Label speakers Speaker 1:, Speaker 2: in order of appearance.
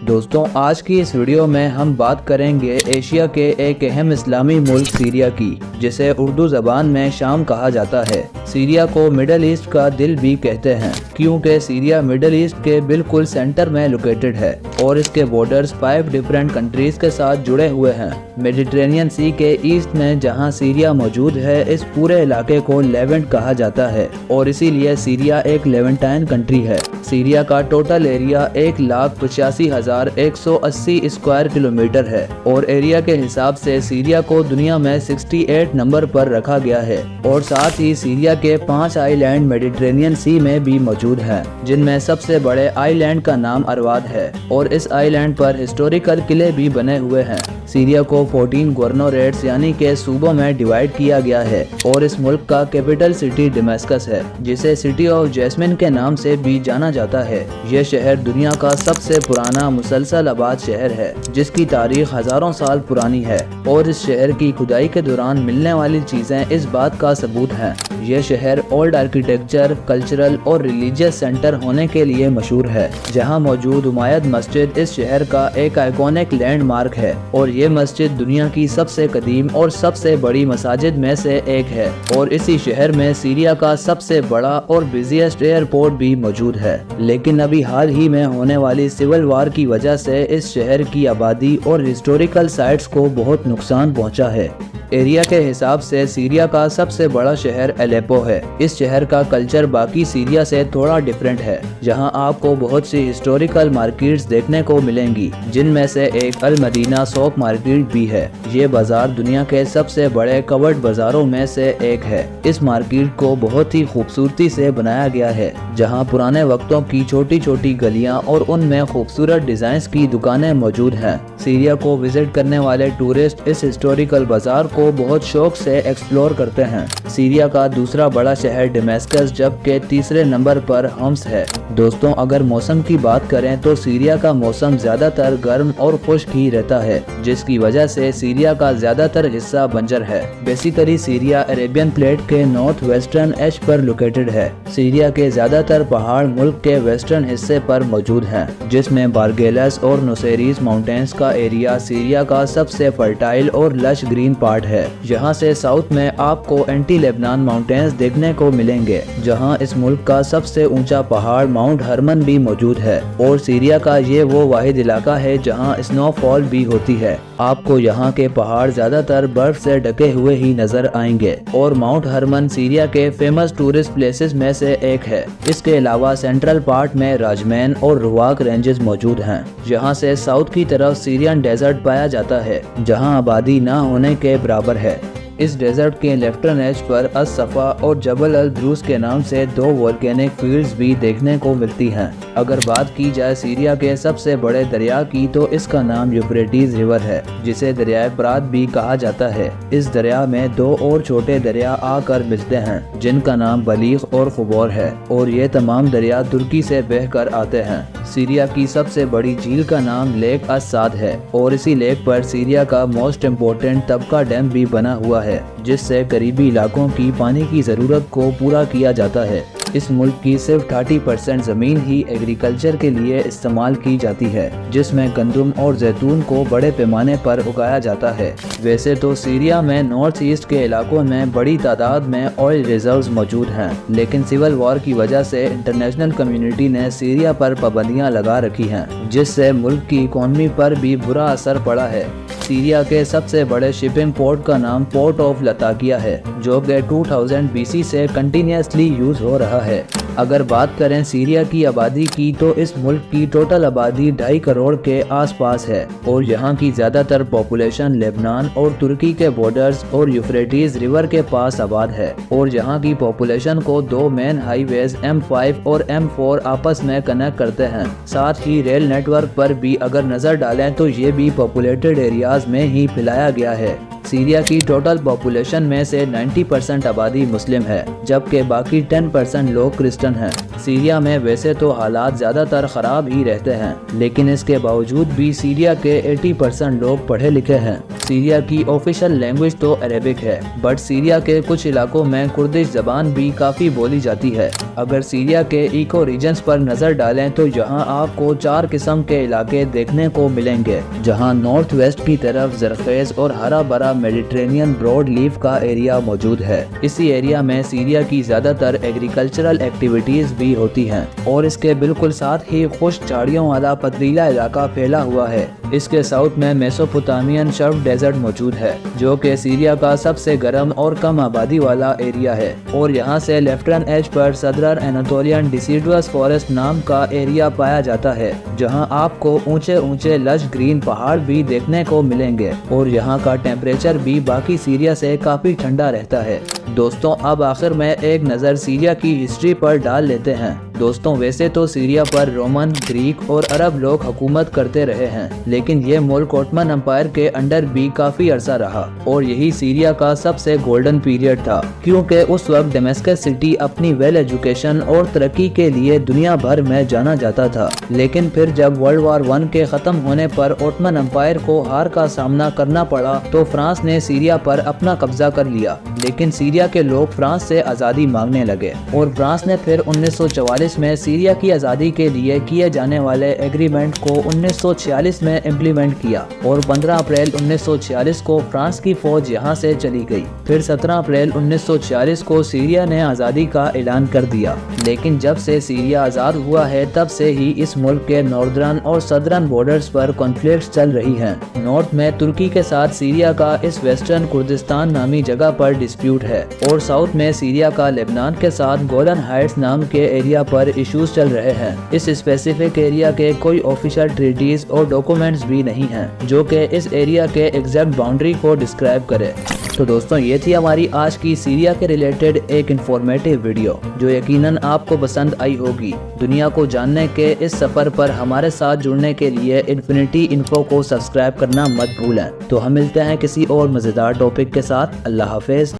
Speaker 1: दोस्तों, आज की इस वीडियो में हम बात करेंगे एशिया के एक अहम इस्लामी मुल्क सीरिया की, जिसे उर्दू ज़बान में शाम कहा जाता है। सीरिया को मिडल ईस्ट का दिल भी कहते हैं, क्योंकि सीरिया मिडल ईस्ट के बिल्कुल सेंटर में लोकेटेड है और इसके बॉर्डर्स 5 डिफरेंट कंट्रीज के साथ जुड़े हुए हैं। मेडिटेरेनियन सी के ईस्ट में जहां सीरिया मौजूद है, इस पूरे इलाके को लेवेंट कहा जाता है और इसीलिए सीरिया एक लेवेंटाइन कंट्री है। सीरिया का टोटल एरिया 1,85,180 स्क्वायर किलोमीटर है और एरिया के हिसाब से सीरिया को दुनिया में 68 नंबर पर रखा गया है। और साथ ही सीरिया के 5 आइलैंड मेडिटेरेनियन सी में भी मौजूद हैं, जिनमें सबसे बड़े आइलैंड का नाम अरवाद है और इस आइलैंड पर हिस्टोरिकल किले भी बने हुए हैं। सीरिया को 14 गवर्नोरेट्स यानी के सूबों में डिवाइड किया गया है और इस मुल्क का कैपिटल सिटी डेमेस्कस है, जिसे सिटी ऑफ जैस्मिन के नाम से भी जाना जाता है। यह शहर दुनिया का सबसे पुराना मुसलसल आबाद शहर है, जिसकी तारीख हजारों साल पुरानी है और इस शहर की खुदाई के दौरान मिलने वाली चीजें इस बात का सबूत हैं। यह शहर ओल्ड आर्किटेक्चर, कल्चरल और रिलीजियस सेंटर होने के लिए मशहूर है, जहां मौजूद उमैयद मस्जिद इस शहर का एक आइकॉनिक लैंडमार्क है और ये मस्जिद दुनिया की सबसे कदीम और सबसे बड़ी मसाजिद में से एक है। और इसी शहर में सीरिया का सबसे बड़ा और बिजिएस्ट एयरपोर्ट भी मौजूद है। लेकिन अभी हाल ही में होने वाली सिविल वार की वजह से इस शहर की आबादी और हिस्टोरिकल साइट्स को बहुत नुकसान पहुंचा है। एरिया के हिसाब से सीरिया का सबसे बड़ा शहर अलेप्पो है। इस शहर का कल्चर बाकी सीरिया से थोड़ा डिफरेंट है, जहां आपको बहुत सी हिस्टोरिकल मार्केट्स देखने को मिलेंगी, जिनमें से एक अल मदीना सौक मार्केट भी है। ये बाजार दुनिया के सबसे बड़े कवर्ड बाजारों में से एक है। इस मार्केट को बहुत ही खूबसूरती से बनाया गया है, जहां पुराने वक्तों की छोटी छोटी गलियां और उनमें खूबसूरत डिजाइन्स की दुकानें मौजूद हैं। सीरिया को विजिट करने वाले टूरिस्ट इस हिस्टोरिकल बाजार को बहुत शौक से एक्सप्लोर करते हैं। सीरिया का दूसरा बड़ा शहर डेमेस्कस, जबकि तीसरे नंबर पर हम्स है। दोस्तों, अगर मौसम की बात करें तो सीरिया का मौसम ज्यादातर गर्म और खुश्क ही रहता है, जिसकी वजह से सीरिया का ज्यादातर हिस्सा बंजर है। बेसिकली सीरिया अरेबियन प्लेट के नॉर्थ वेस्टर्न एज पर लोकेटेड है। सीरिया के ज्यादातर पहाड़ मुल्क के वेस्टर्न हिस्से पर मौजूद हैं, जिसमें बारगेलस और नुसेरीज माउंटेन्स का एरिया सीरिया का सबसे फर्टाइल और लश ग्रीन पार्ट है। यहाँ से साउथ में आपको एंटी लेबनान माउंटेन्स देखने को मिलेंगे, जहाँ इस मुल्क का सबसे ऊंचा पहाड़ माउंट हरमन भी मौजूद है। और सीरिया का ये वो वाहिद इलाका है जहाँ स्नोफॉल भी होती है। आपको यहाँ के पहाड़ ज्यादातर बर्फ से ढके हुए ही नजर आएंगे और माउंट हरमन सीरिया के फेमस टूरिस्ट प्लेसेस में से एक है। इसके अलावा सेंट्रल पार्ट में राजमैन और रुवाक रेंजेस मौजूद हैं, जहाँ से साउथ की तरफ सीरियन डेजर्ट पाया जाता है, जहाँ आबादी न होने के बराबर है। इस डेजर्ट के लेफ्टर्न एज पर अस-सफा और जबल अल द्रूस के नाम से 2 वोल्केनिक फील्ड्स भी देखने को मिलती हैं। अगर बात की जाए सीरिया के सबसे बड़े दरिया की, तो इसका नाम यूफ्रेटिस रिवर है, जिसे दरियाए फरात भी कहा जाता है। इस दरिया में 2 और छोटे दरिया आकर मिलते हैं, जिनका नाम बलीग और खुबौर है और ये तमाम दरिया तुर्की से बहकर आते हैं। सीरिया की सबसे बड़ी झील का नाम लेक अस-साद है और इसी लेक पर सीरिया का मोस्ट इम्पोर्टेंट तबका डैम भी बना हुआ है, जिससे करीबी इलाकों की पानी की जरूरत को पूरा किया जाता है। इस मुल्क की सिर्फ 30% जमीन ही एग्रीकल्चर के लिए इस्तेमाल की जाती है, जिसमें गंदम और जैतून को बड़े पैमाने पर उगाया जाता है। वैसे तो सीरिया में नॉर्थ ईस्ट के इलाकों में बड़ी तादाद में ऑयल रिजर्व्स मौजूद हैं, लेकिन सिविल वॉर की वजह से इंटरनेशनल कम्युनिटी ने सीरिया पर पाबंदियां लगा रखी हैं, जिससे मुल्क की इकोनॉमी पर भी बुरा असर पड़ा है। सीरिया के सबसे बड़े शिपिंग पोर्ट का नाम पोर्ट ऑफ लताकिया है, जो कि 2000 BC से कंटिन्यूसली यूज हो रहा है। अगर बात करें सीरिया की आबादी की, तो इस मुल्क की टोटल आबादी 2.5 करोड़ के आसपास है और यहाँ की ज्यादातर पॉपुलेशन लेबनान और तुर्की के बॉर्डर्स और यूफ्रेटिस रिवर के पास आबाद है। और यहाँ की पॉपुलेशन को 2 मेन हाईवेज M5 और M4 आपस में कनेक्ट करते हैं। साथ ही रेल नेटवर्क पर भी अगर नजर डालें तो ये भी पॉपुलेटेड एरियाज में ही फैलाया गया है। सीरिया की टोटल पॉपुलेशन में से 90% आबादी मुस्लिम है, जबकि बाकी 10% लोग क्रिश्चियन हैं। सीरिया में वैसे तो हालात ज़्यादातर ख़राब ही रहते हैं, लेकिन इसके बावजूद भी सीरिया के 80% लोग पढ़े लिखे हैं। सीरिया की ऑफिशियल लैंग्वेज तो अरेबिक है, बट सीरिया के कुछ इलाकों में कुर्दिश ज़बान भी काफ़ी बोली जाती है। अगर सीरिया के इको रीजन्स पर नज़र डालें तो यहाँ आपको 4 किस्म के इलाके देखने को मिलेंगे, जहाँ नॉर्थ वेस्ट की तरफ जरखेज और हरा भरा मेडिटेरेनियन ब्रॉड लीफ का एरिया मौजूद है। इसी एरिया में सीरिया की ज़्यादातर एग्रीकल्चरल एक्टिविटीज़ भी होती हैं और इसके बिल्कुल साथ ही खुश्क झाड़ियों वाला पथरीला इलाका फैला हुआ है। इसके साउथ में मेसोपोटामियन शर्फ डेजर्ट मौजूद है, जो कि सीरिया का सबसे गर्म और कम आबादी वाला एरिया है, और यहाँ से लेफ्टर्न एज पर सदरन एनाटोलियन डिसिडुअस फॉरेस्ट नाम का एरिया पाया जाता है, जहाँ आपको ऊंचे ऊंचे लश ग्रीन पहाड़ भी देखने को मिलेंगे और यहाँ का टेम्परेचर भी बाकी सीरिया से काफी ठंडा रहता है। दोस्तों, अब आखिर में एक नज़र सीरिया की हिस्ट्री पर डाल लेते हैं। दोस्तों, वैसे तो सीरिया पर रोमन, ग्रीक और अरब लोग हुकूमत करते रहे हैं, लेकिन ये मुल्क ओटमन एम्पायर के अंडर भी काफी अरसा रहा और यही सीरिया का सबसे गोल्डन पीरियड था, क्योंकि उस वक्त दमेस्कस सिटी अपनी वेल एजुकेशन और तरक्की के लिए दुनिया भर में जाना जाता था। लेकिन फिर जब वर्ल्ड वार 1 के खत्म होने पर ओटमन एम्पायर को हार का सामना करना पड़ा तो फ्रांस ने सीरिया पर अपना कब्जा कर लिया। लेकिन सीरिया के लोग फ्रांस से आज़ादी मांगने लगे और फ्रांस ने फिर 1944 में सीरिया की आज़ादी के लिए किए जाने वाले एग्रीमेंट को 1946 में इम्प्लीमेंट किया और 15 अप्रैल 1946 को फ्रांस की फौज यहां से चली गई। फिर 17 अप्रैल 1946 को सीरिया ने आज़ादी का ऐलान कर दिया। लेकिन जब से सीरिया आज़ाद हुआ है तब से ही इस मुल्क के नॉर्दर्न और सदर्न बॉर्डर्स पर कॉन्फ्लिक्ट्स चल रही हैं। नॉर्थ में तुर्की के साथ सीरिया का इस वेस्टर्न कुर्दिस्तान नामी जगह पर डिस्प्यूट है और साउथ में सीरिया का लेबनान के साथ गोलन हाइट्स नाम के एरिया पर इश्यूज चल रहे हैं। इस स्पेसिफिक एरिया के कोई ऑफिशियल ट्रीटीज और डॉक्यूमेंट्स भी नहीं हैं जो कि इस एरिया के एग्जैक्ट बाउंड्री को डिस्क्राइब करे। तो दोस्तों, ये थी हमारी आज की सीरिया के रिलेटेड एक इन्फॉर्मेटिव वीडियो जो यकीनन आपको पसंद आई होगी। दुनिया को जानने के इस सफर पर हमारे साथ जुड़ने के लिए इन्फिनिटी इन्फो को सब्सक्राइब करना मत भूलें। तो हम मिलते हैं किसी और मजेदार टॉपिक के साथ। अल्लाह हाफिज।